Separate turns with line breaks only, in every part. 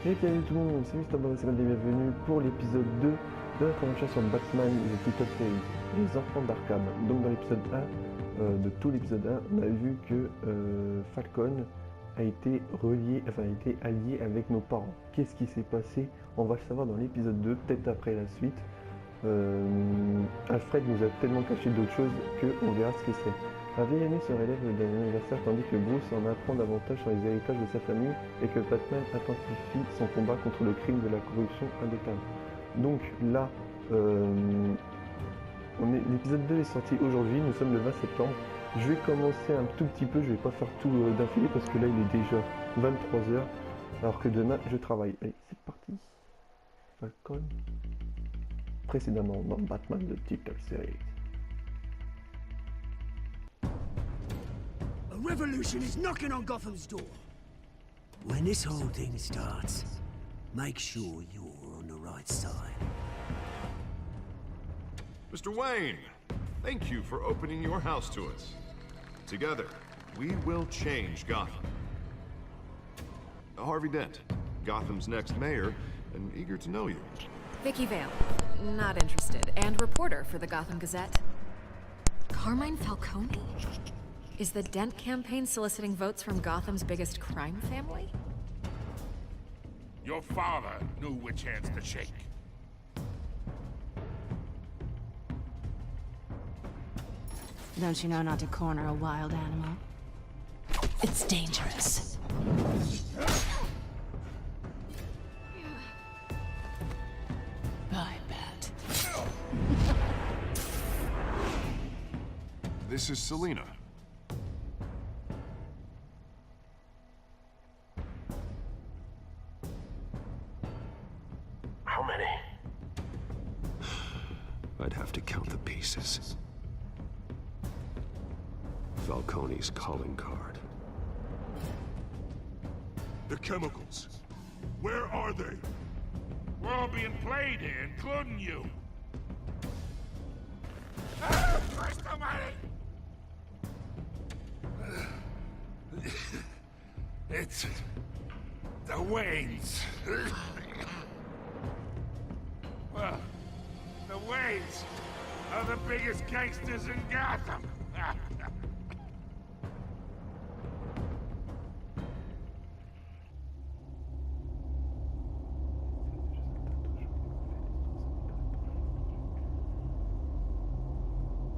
Et salut tout le monde, c'est Mr. Boris et bienvenue pour l'épisode 2 de notre aventure sur Batman The Telltale, les enfants d'Arkham. Donc dans l'épisode 1, de tout l'épisode 1, on a vu que Falcon a été relié, enfin a été allié avec nos parents. Qu'est-ce qui s'est passé? On va le savoir dans l'épisode 2, peut-être après la suite. Alfred nous a tellement caché d'autres choses qu'on verra ce que c'est. Un vieil ami se relève d'un anniversaire tandis que Bruce en apprend davantage sur les héritages de sa famille et que Batman intensifie son combat contre le crime de la corruption indétable. Donc là, l'épisode 2 est sorti aujourd'hui, nous sommes le 20 septembre. Je vais commencer un tout petit peu, je vais pas faire tout d'affilée parce que là il est déjà 23h alors que demain je travaille. Allez, c'est parti. Falcon. Précédemment dans Batman de Telltale.
A revolution is knocking on Gotham's door. When this whole thing starts, make sure you're on the right side.
Mr. Wayne, thank you for opening your house to us. Together, we will change Gotham. Harvey Dent, Gotham's next mayor, and eager to know you.
Vicky Vale, not interested, and reporter for the Gotham Gazette. Carmine Falcone? Is the Dent campaign soliciting votes from Gotham's biggest crime family?
Your father knew which hands to shake.
Don't you know not to corner a wild animal? It's dangerous. I bet.
This is Selina.
How many? I'd have to count the pieces. Falcone's calling card.
The chemicals. Where are they? We're all being played here, including you. Ah, Christ almighty! It's the Waynes. Well, the Waynes are the biggest gangsters in Gotham.
Ah,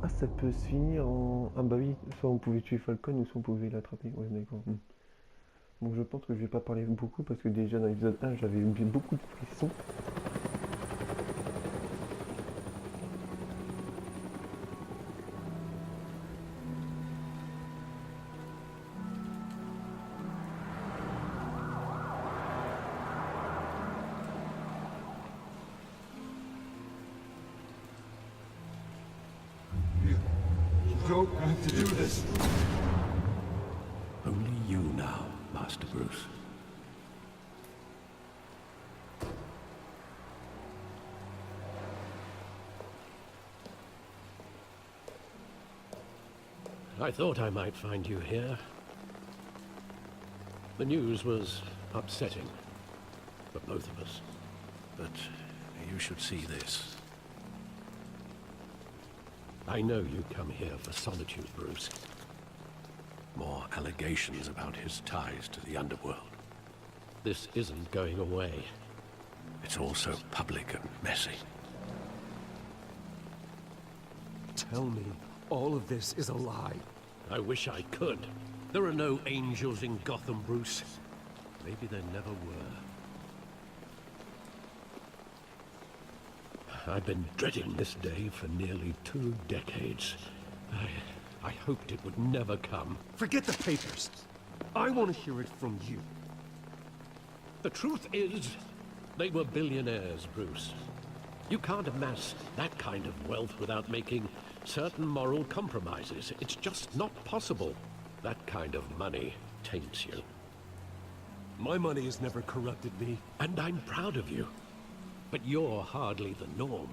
ça peut se finir en... Ah bah oui, soit on pouvait tuer Falcon ou soit on pouvait l'attraper. Ouais, d'accord. Bon, je pense que je vais pas parler beaucoup parce que déjà dans l'épisode 1, j'avais oublié beaucoup de frissons.
You don't have to do this. Only you now, Master Bruce.
I thought I might find you here. The news was upsetting for both of us. But you should see this. I know you come here for solitude, Bruce. More allegations about his ties to the underworld. This isn't going away. It's all so public and messy.
Tell me, all of this is a lie.
I wish I could. There are no angels in Gotham, Bruce. Maybe there never were. I've been dreading this day for nearly 2 decades. I hoped it would never come.
Forget the papers. I want to hear it from you.
The truth is, they were billionaires, Bruce. You can't amass that kind of wealth without making certain moral compromises. It's just not possible. That kind of money taints you.
My money has never corrupted me.
And I'm proud of you. But you're hardly the norm.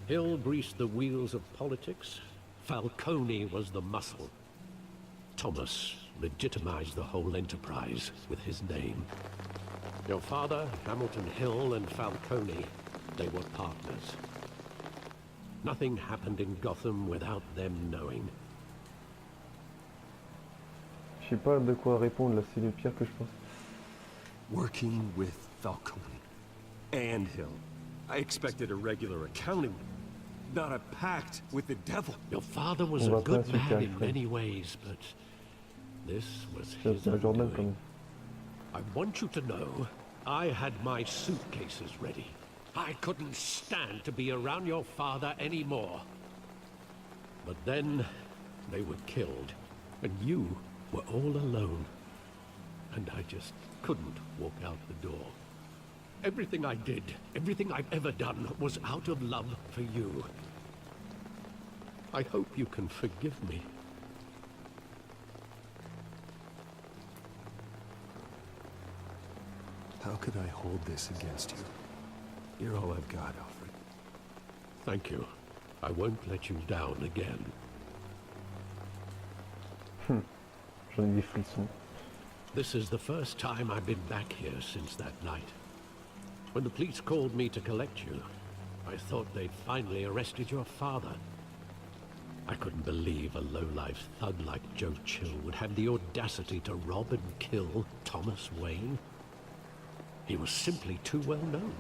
Hill greased the wheels of politics. Falcone was the muscle. Thomas legitimized the whole enterprise with his name. Your father, Hamilton Hill, and Falcone, they were partners. Nothing happened in Gotham without them knowing.
Je sais pas de quoi répondre là, c'est le pire que je pense.
Working with Falcone and Hill. I expected a regular accounting, not a pact with the devil.
Your father was a good man in many ways, but this was his undoing. I want you to know, I had my suitcases ready. I couldn't stand to be around your father anymore. But then, they were killed, and you were all alone. And I just couldn't walk out the door. Everything I did, everything I've ever done, was out of love for you. I hope you can forgive me.
How could I hold this against you? You're all I've got, Alfred.
Thank you. I won't let you down again.
J'en ai des frissons.
This is the first time I've been back here since that night. When the police called me to collect you, I thought they'd finally arrested your father. I couldn't believe a low-life thug like Joe Chill would have the audacity to rob and kill Thomas Wayne. He was simply too well known.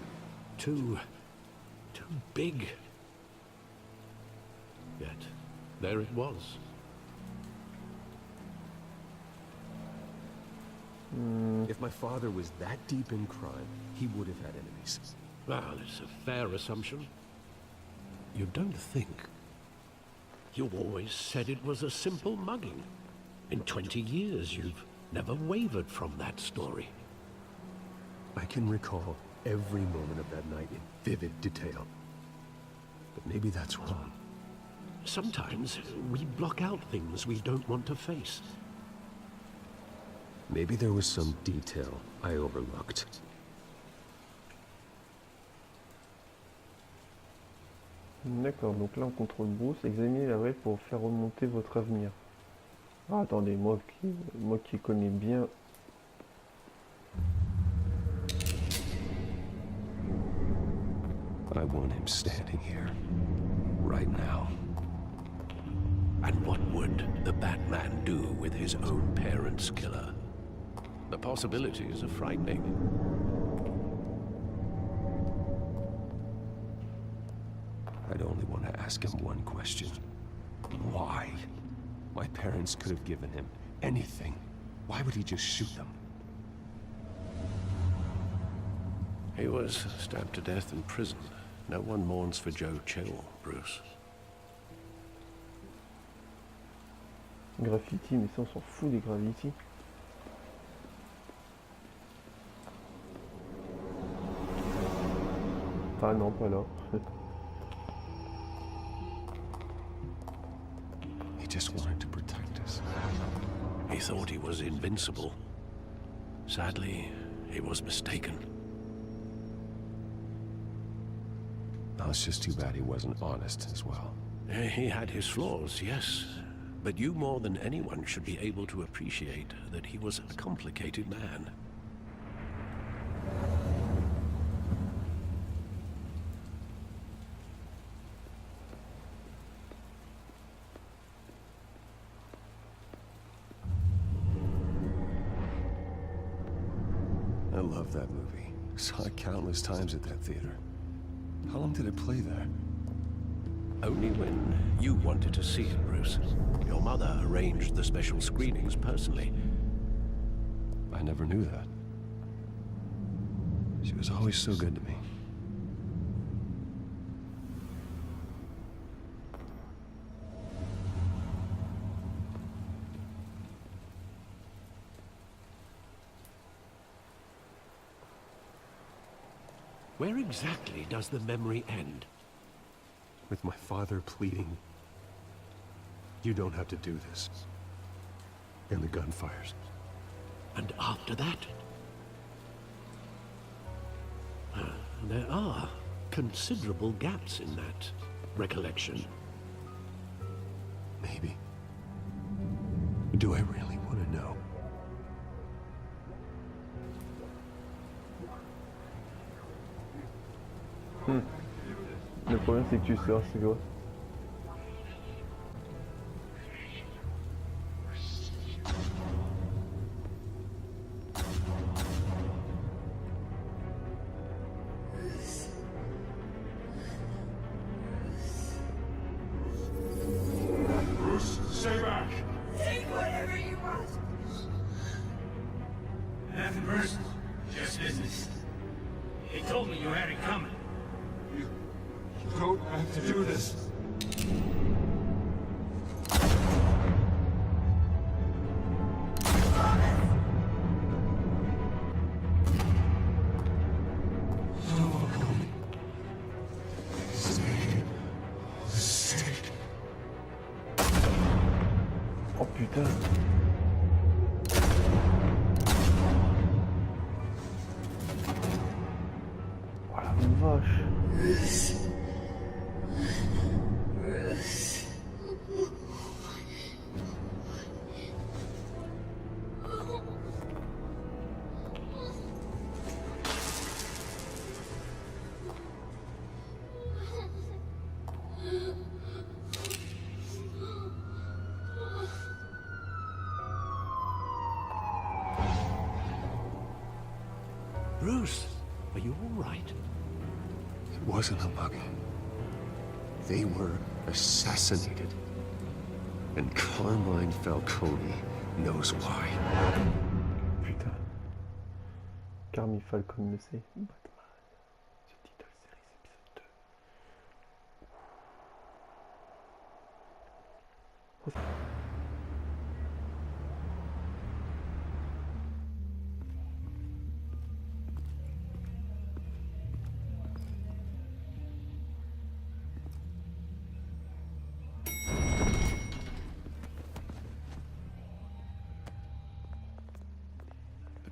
Too big. Yet, there it was.
If my father was that deep in crime, he would have had enemies.
Well, it's a fair assumption. You don't think? You always said it was a simple mugging. In 20 years, you've never wavered from that story.
I can recall every moment of that night in vivid detail. But maybe that's wrong.
Sometimes we block out things we don't want to face.
Maybe there was some detail I overlooked.
D'accord, donc là on contrôle Bruce. Examinez la règle pour faire remonter votre avenir. Ah, attendez, moi qui connais bien...
I want him standing here, right now.
And what would the Batman do with his own parents' killer? The possibilities are frightening.
I'd only want to ask him one question. Why? My parents could have given him anything. Why would he just shoot them?
He was stabbed to death in prison. No one mourns for Joe Chill, Bruce.
Graffiti, mais ça on s'en fout des graffiti. Ah non, pas là.
He just wanted to protect us.
He thought he was invincible. Sadly, he was mistaken.
Well, it's just too bad he wasn't honest as well.
He had his flaws, yes. But you more than anyone should be able to appreciate that he was a complicated man.
I love that movie. Saw it countless times at that theater. How long did it play there?
Only when you wanted to see it, Bruce. Your mother arranged the special screenings personally.
I never knew that. She was always so good to me.
Where exactly does the memory end?
With my father pleading, you don't have to do this. And the gunfires.
And after that? There are considerable gaps in that recollection.
Maybe. Do I really want to know.
Le problème c'est que tu sors, c'est quoi?
Bruce, stay back!
Take whatever you want.
Nothing personal, just business. He told me you had it coming.
You don't have to do this.
Oh putain. Oh la vache.
Bruce, are you all right?
It wasn't a bug. They were assassinated. And Carmine Falcone knows why.
Putain. Carmine Falcone le sait. Batman. Ce titre série épisode 2.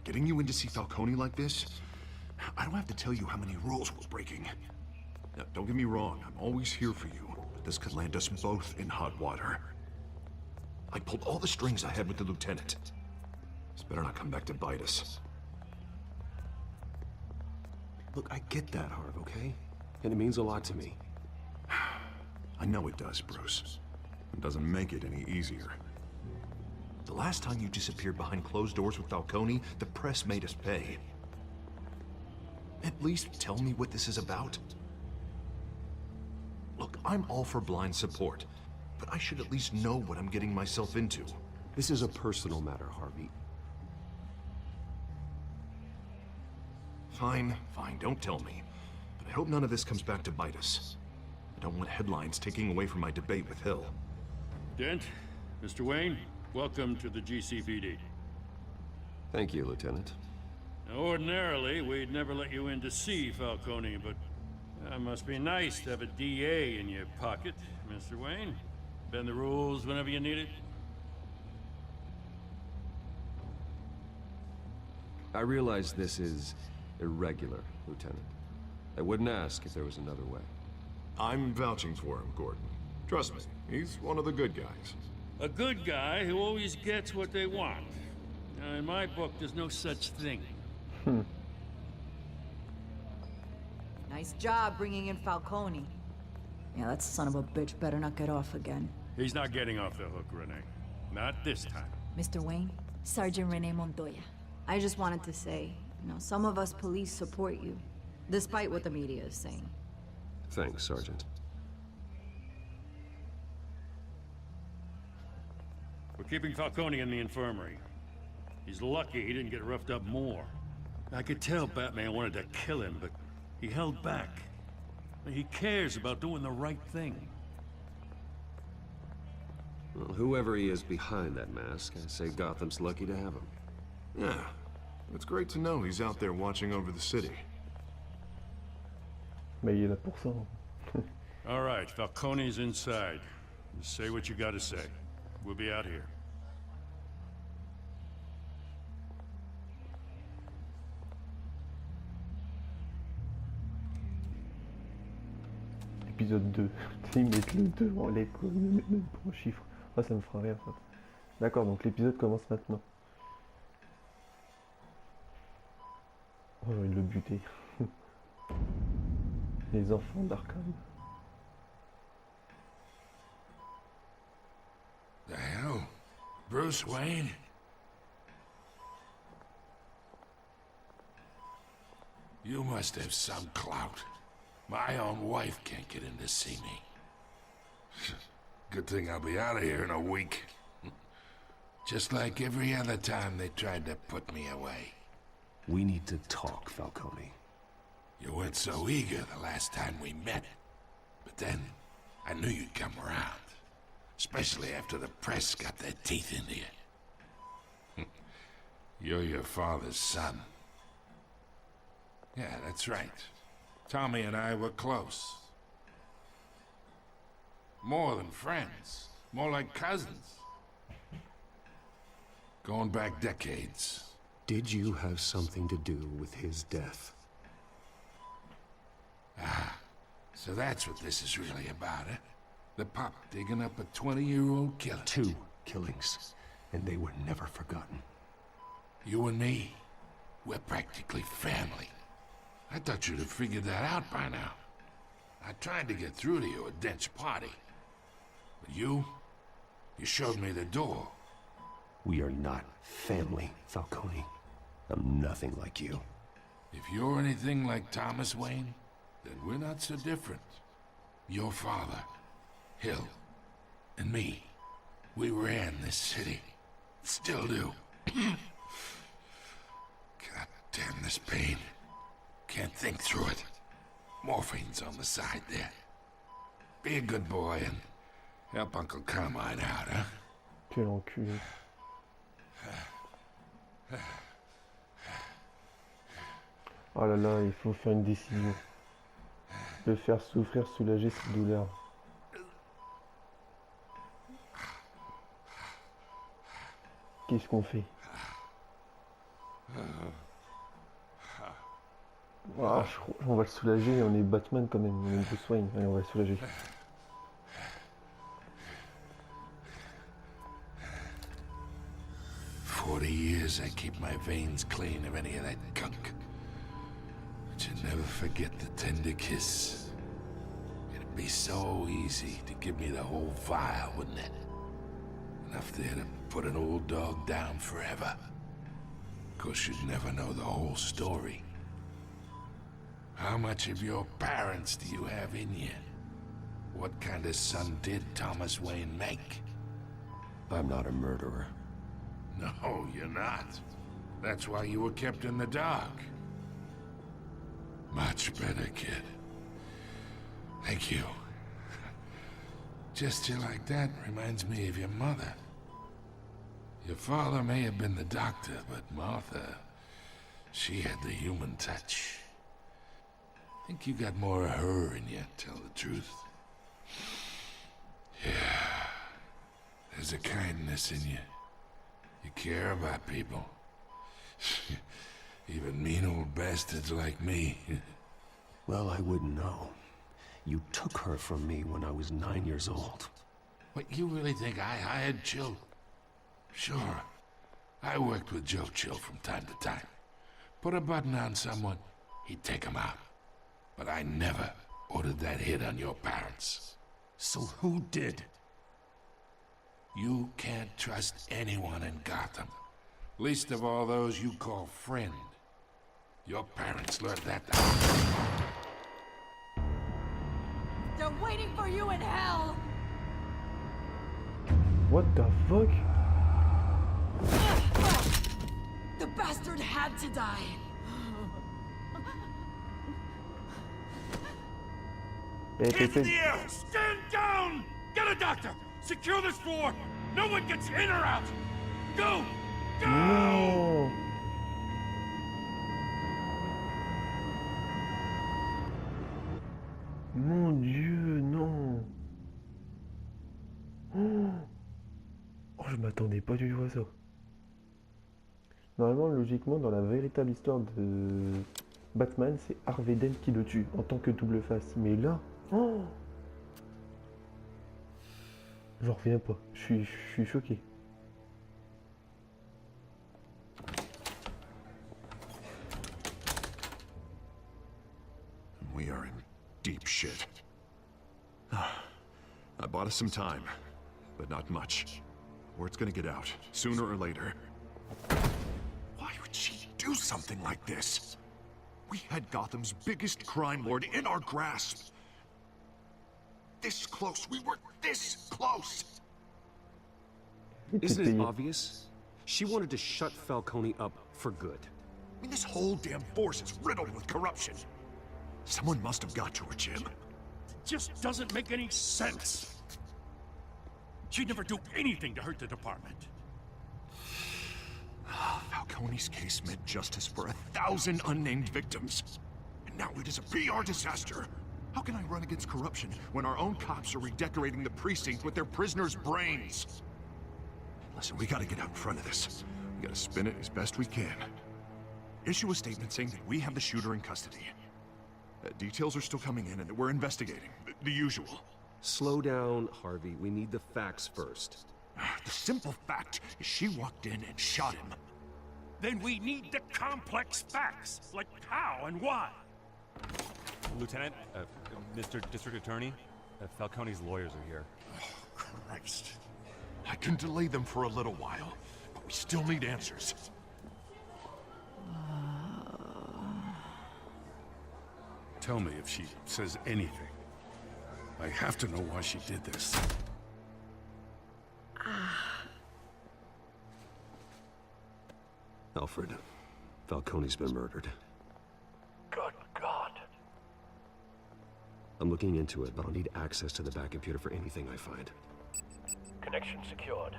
Getting you in to see Falcone like this? I don't have to tell you how many rules we're breaking. Now, don't get me wrong, I'm always here for you, but this could land us both in hot water. I pulled all the strings I had with the lieutenant. This better not come back to bite us.
Look, I get that, Harv, okay? And it means a lot to me.
I know it does, Bruce. It doesn't make it any easier. The last time you disappeared behind closed doors with Falcone, the press made us pay. At least tell me what this is about. Look, I'm all for blind support, but I should at least know what I'm getting myself into.
This is a personal matter, Harvey.
Fine, don't tell me. But I hope none of this comes back to bite us. I don't want headlines taking away from my debate with Hill.
Dent, Mr. Wayne, welcome to the GCPD.
Thank you, Lieutenant.
Now, ordinarily, we'd never let you in to see Falcone, but it must be nice to have a DA in your pocket, Mr. Wayne. Bend the rules whenever you need it.
I realize this is irregular, Lieutenant. I wouldn't ask if there was another way.
I'm vouching for him, Gordon. Trust me, he's one of the good guys.
A good guy who always gets what they want. Now, in my book, there's no such thing.
Nice job bringing in Falcone. Yeah, that son of a bitch better not get off again.
He's not getting off the hook, Renee. Not this time.
Mr. Wayne, Sergeant Renee Montoya. I just wanted to say, some of us police support you, despite what the media is saying.
Thanks, Sergeant.
We're keeping Falcone in the infirmary. He's lucky he didn't get roughed up more. I could tell Batman wanted to kill him, but he held back. He cares about doing the right thing.
Well, whoever he is behind that mask, I say Gotham's lucky to have him.
Yeah, it's great to know he's out there watching over the city.
Mais il est là pour ça.
All right, Falcone's inside. Just say what you gotta say. We'll be out here.
Épisode 2. Ils mettent le 2 en lettres, ils mettent même pas en chiffres. Ah, ça me fera rire, ça. D'accord, donc l'épisode commence maintenant. Oh, j'ai envie de le buter. Les enfants d'Arkham.
The hell? Bruce Wayne? You must have some clout. My own wife can't get in to see me. Good thing I'll be out of here in a week. Just like every other time they tried to put me away.
We need to talk, Falcone.
You weren't so eager the last time we met. But then, I knew you'd come around. Especially after the press got their teeth into you. You're your father's son. Yeah, that's right. Tommy and I were close. More than friends. More like cousins. Going back decades.
Did you have something to do with his death?
Ah, so that's what this is really about, eh? The pop digging up a 20-year-old killer.
2 killings, and they were never forgotten.
You and me, we're practically family. I thought you'd have figured that out by now. I tried to get through to you at Dent's party. But you showed me the door.
We are not family, Falcone. I'm nothing like you.
If you're anything like Thomas Wayne, then we're not so different. Your father, Hill, and me, we ran this city. Still do. God damn this pain. Can't think through it. Morphine's on the side there. Be a good boy and help Uncle Carmine out, huh?
Quel enculé. Oh là là, il faut faire une décision. Le faire souffrir, soulager ses douleurs. Qu'est-ce qu'on fait? Ah, on va le soulager, on est Batman quand même, on est Bruce Wayne. Allez, on va le soulager.
40 years I keep my veins clean of any of that gunk. But you never forget the tender kiss. It'd be so easy to give me the whole vial, wouldn't it? Enough there to put an old dog down forever. Of course, you'd never know the whole story. How much of your parents do you have in you? What kind of son did Thomas Wayne make?
I'm not a murderer.
No, you're not. That's why you were kept in the dark. Much better, kid. Thank you. Gesture like that reminds me of your mother. Your father may have been the doctor, but Martha, she had the human touch. I think you got more of her in you, tell the truth. Yeah. There's a kindness in you. You care about people. Even mean old bastards like me.
Well, I wouldn't know. You took her from me when I was 9 years old.
What, you really think I hired Chill? Sure. I worked with Joe Chill from time to time. Put a button on someone, he'd take him out. But I never ordered that hit on your parents.
So who did?
You can't trust anyone in Gotham. Least of all those you call friend. Your parents learned that.
They're waiting for you in hell!
What the fuck?
The bastard had to die!
Hands in the air! Stand down! Get a doctor! Secure this floor! No one gets in or out! Go! Go!
Non! Mon Dieu, non! Oh, je m'attendais pas du tout à ça. Normalement, logiquement, dans la véritable histoire de Batman, c'est Harvey Dent qui le tue en tant que double face. Mais là, oh, j'en reviens pas. Je suis choqué.
deep shit. I bought us some time, but not much. Word's gonna get out, sooner or later. Why would she do something like this? We had Gotham's biggest crime lord in our grasp. This close, we were this close!
Isn't it obvious? She wanted to shut Falcone up for good.
I mean, this whole damn force is riddled with corruption. Someone must have got to her, Jim.
It just doesn't make any sense. She'd never do anything to hurt the department.
Falcone's case meant justice for 1,000 unnamed victims. And now it is a PR disaster. How can I run against corruption when our own cops are redecorating the precinct with their prisoners' brains? Listen, we gotta get out in front of this. We gotta spin it as best we can. Issue a statement saying that we have the shooter in custody. Details are still coming in and that we're investigating. The usual.
Slow down, Harvey. We need the facts first.
The simple fact is she walked in and shot him.
Then we need the complex facts, like how and why.
Lieutenant, Mr. District Attorney, Falcone's lawyers are here.
Oh, Christ. I can delay them for a little while, but we still need answers.
Tell me if she says anything. I have to know why she did this.
Alfred, Falcone's been murdered.
Good God.
I'm looking into it, but I'll need access to the back computer for anything I find.
Connection secured.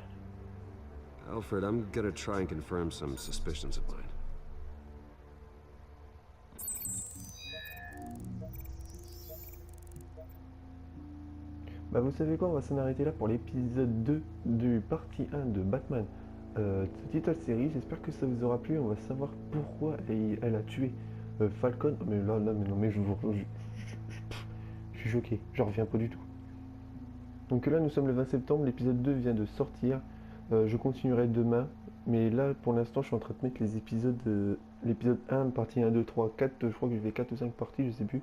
Alfred, I'm gonna try and confirm some suspicions of mine.
Bah vous savez quoi, on va s'en arrêter là pour l'épisode 2 du partie 1 de Batman Telltale série. J'espère que ça vous aura plu. On va savoir pourquoi elle a tué Falcone. Mais là, mais non, mais je suis choqué, je reviens pas du tout. Donc là nous sommes le 20 septembre, l'épisode 2 vient de sortir. Je continuerai demain, mais là pour l'instant je suis en train de mettre les épisodes, l'épisode 1, partie 1, 2, 3, 4, je crois que j'ai fait 4 ou 5 parties, je sais plus.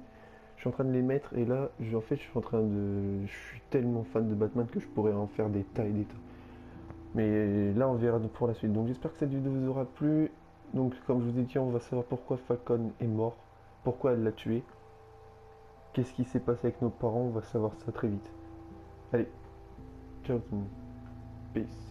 Je suis en train de les mettre et là, en fait, je suis tellement fan de Batman que je pourrais en faire des tas et des tas. Mais là, on verra pour la suite. Donc j'espère que cette vidéo vous aura plu. Donc comme je vous ai dit, on va savoir pourquoi Falcone est mort, pourquoi elle l'a tué, qu'est-ce qui s'est passé avec nos parents, on va savoir ça très vite. Allez, ciao tout le monde, peace.